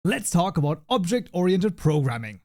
Let's talk about object-oriented programming.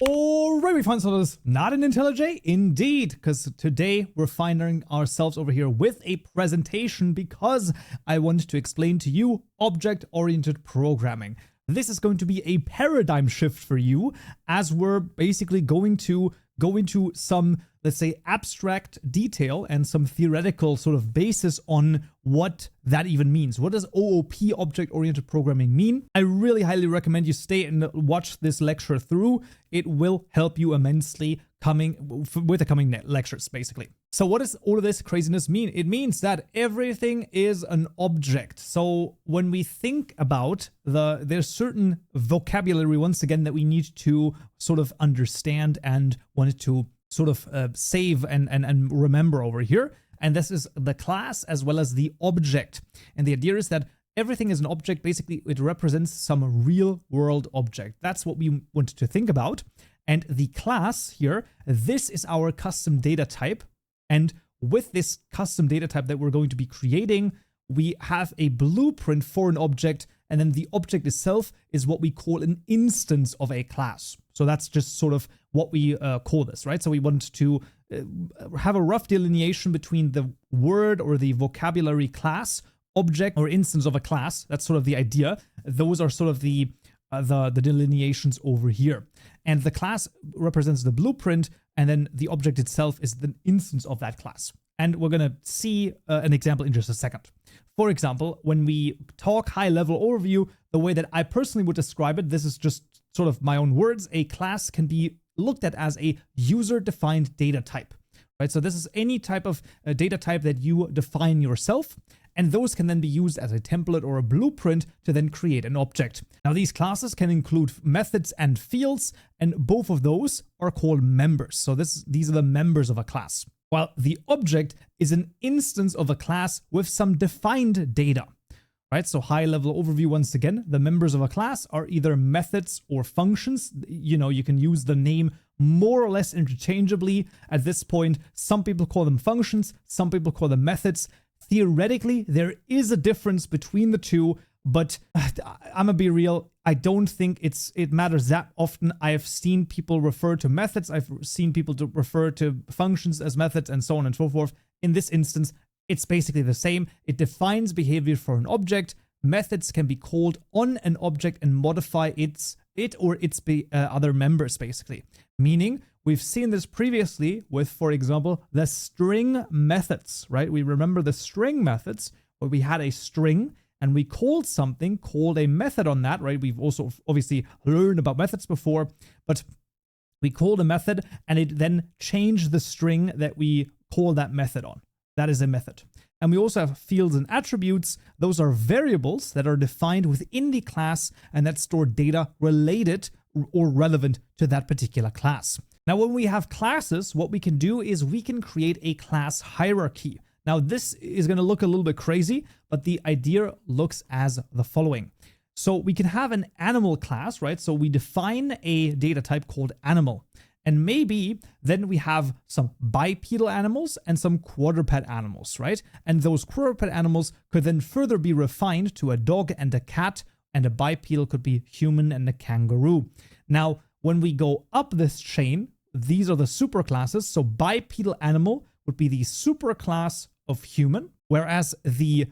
Alright, we find ourselves not in IntelliJ, indeed, because today we're finding ourselves over here with a presentation because I want to explain to you object-oriented programming. This is going to be a paradigm shift for you as we're basically going to go into some, let's say, abstract detail and some theoretical sort of basis on what that even means. What does OOP, object-oriented programming, mean? I really highly recommend you stay and watch this lecture through. It will help you immensely with the coming lectures, basically. So what does all of this craziness mean? It means that everything is an object. So when we think about there's certain vocabulary, once again, that we need to sort of understand and wanted to sort of save and remember over here. And this is the class as well as the object. And the idea is that everything is an object. Basically, it represents some real world object. That's what we want to think about. And the class here, this is our custom data type. And with this custom data type that we're going to be creating, we have a blueprint for an object. And then the object itself is what we call an instance of a class. So that's just sort of what we call this, right? So we want to have a rough delineation between the word or the vocabulary class, object, or instance of a class. That's sort of the idea. Those are sort of the delineations over here. And the class represents the blueprint, and then the object itself is the instance of that class. And we're going to see an example in just a second. For example, when we talk high-level overview, the way that I personally would describe it, this is just sort of my own words, a class can be looked at as a user-defined data type, right? So this is any type of data type that you define yourself, and those can then be used as a template or a blueprint to then create an object. Now, these classes can include methods and fields, and both of those are called members. So these are the members of a class. While the object is an instance of a class with some defined data, right? So high-level overview, once again, the members of a class are either methods or functions. You know, you can use the name more or less interchangeably at this point. Some people call them functions, some people call them methods. Theoretically, there is a difference between the two, but I'm gonna be real, I don't think it matters that often. I've seen people refer to methods, I've seen people refer to functions as methods, and so on and so forth. In this instance, it's basically the same. It defines behavior for an object. Methods can be called on an object and modify it or its other members, basically. Meaning, we've seen this previously with, for example, the string methods, right? We remember the string methods where we had a string and we called something, called a method on that, right? We've also obviously learned about methods before, but we called a method and it then changed the string that we call that method on. That is a method. And we also have fields and attributes. Those are variables that are defined within the class and that store data related or relevant to that particular class. Now, when we have classes, what we can do is we can create a class hierarchy. Now, this is going to look a little bit crazy, but the idea looks as the following. So we can have an animal class, right? So we define a data type called animal. And maybe then we have some bipedal animals and some quadruped animals, right? And those quadruped animals could then further be refined to a dog and a cat, and a bipedal could be human and a kangaroo. Now, when we go up this chain, these are the superclasses. So bipedal animal would be the superclass of human, whereas the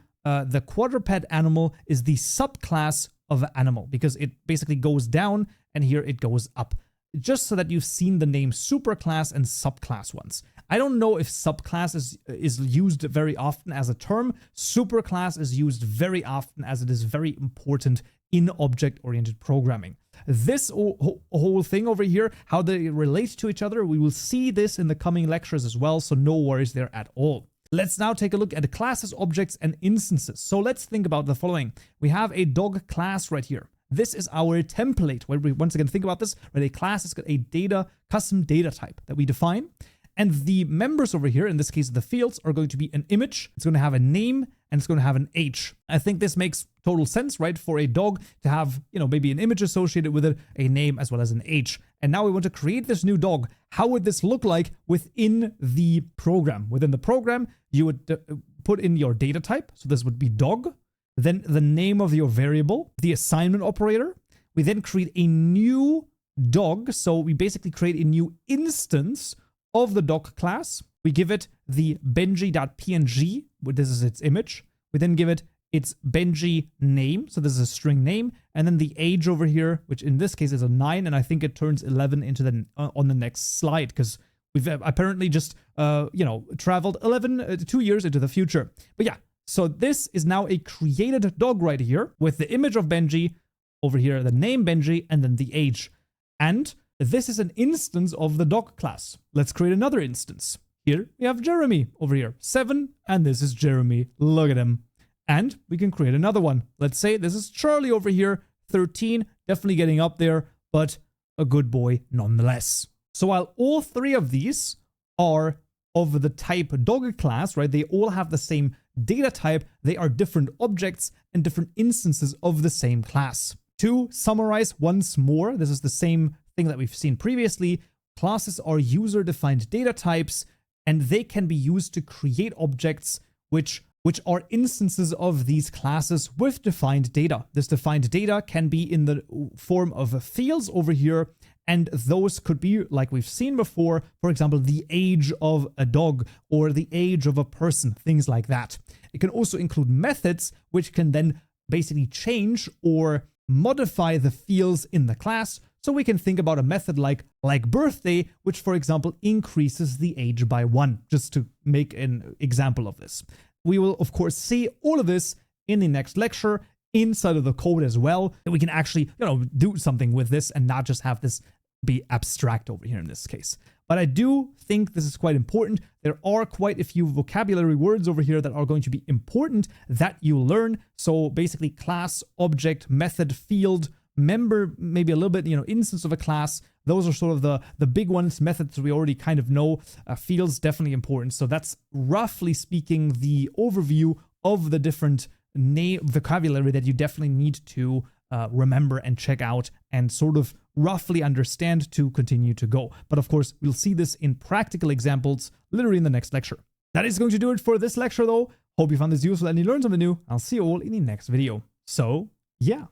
quadruped animal is the subclass of animal because it basically goes down and here it goes up. Just so that you've seen the name superclass and subclass once. I don't know if subclass is used very often as a term. Superclass is used very often as it is very important in object-oriented programming. This whole thing over here, how they relate to each other, we will see this in the coming lectures as well, so no worries there at all. Let's now take a look at the classes, objects, and instances. So let's think about the following. We have a dog class right here. This is our template where we once again think about this, where a class has got a custom data type that we define. And the members over here, in this case, the fields, are going to be an image. It's going to have a name and it's going to have an age. I think this makes total sense, right? For a dog to have, maybe an image associated with it, a name as well as an age. And now we want to create this new dog. How would this look like within the program? Within the program, you would put in your data type. So this would be dog. Then the name of your variable, the assignment operator, We then create a new dog. So we basically create a new instance of the dog class. We give it the benji.png, this is its image. We then give it its Benji name, so this is a string name, and then the age over here, which in this case is a 9, and I think it turns 11 into the on the next slide, because we've apparently just traveled 2 years into the future. But yeah, so this is now a created dog right here with the image of Benji over here, the name Benji, and then the age. And this is an instance of the dog class. Let's create another instance. Here we have Jeremy over here, 7, and this is Jeremy. Look at him. And we can create another one. Let's say this is Charlie over here, 13, definitely getting up there, but a good boy nonetheless. So while all 3 of these are of the type dog class, right, they all have the same data type, they are different objects and different instances of the same class. To summarize once more, this is the same thing that we've seen previously. Classes are user-defined data types, and they can be used to create objects which are instances of these classes with defined data. This defined data can be in the form of fields over here, and those could be, like we've seen before, for example, the age of a dog or the age of a person, things like that. It can also include methods, which can then basically change or modify the fields in the class. So we can think about a method like birthday, which, for example, increases the age by 1, just to make an example of this. We will, of course, see all of this in the next lecture inside of the code as well. And we can actually, do something with this and not just have this be abstract over here in this case. But I do think this is quite important. There are quite a few vocabulary words over here that are going to be important that you learn. So basically class, object, method, field, member, maybe a little bit, instance of a class. Those are sort of the big ones. Methods we already kind of know. Fields definitely important. So that's roughly speaking the overview of the different vocabulary that you definitely need to remember and check out and sort of roughly understand to continue to go. But of course, we'll see this in practical examples literally in the next lecture. That is going to do it for this lecture though. Hope you found this useful and you learned something new. I'll see you all in the next video. So yeah.